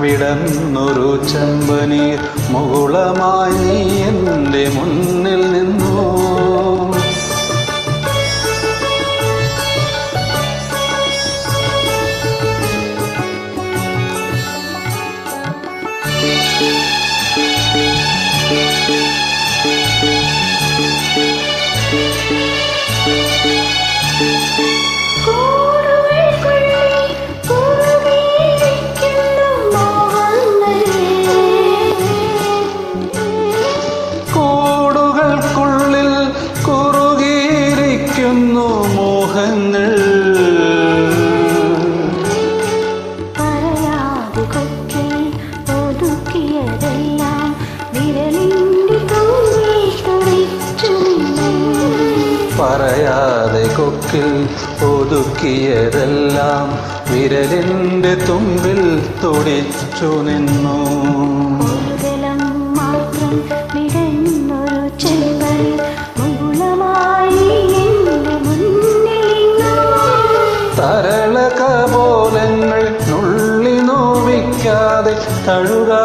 വിടന്നൊരു ചെമ്പനീർ മുകുളമായി നീ എൻ്റെ മുന്നിൽ നിന്നു. കൂടുകൾക്കുള്ളിൽ കുറുകിയിരിക്കുന്നു മോഹങ്ങൾ. പറയാതെ കൊക്കിൽ ഒതുക്കിയതെല്ലാം വിരലിൻ്റെ തുമ്പിൽ തുടിച്ചു നിന്നു. പറയാതെ കൊക്കിൽ ഒതുക്കിയതെല്ലാം വിരലിൻ്റെ തുമ്പിൽ തുടിച്ചു നിന്നു. ഒരുതലം മാത്രം വിടന്നൊരു ചെമ്പനീർ മുകുളമായി എൻ്റെ മുന്നിൽ നിന്നു. തരള കപോലങ്ങൾ നുള്ളി നോവിക്കാതെ തഴുകാ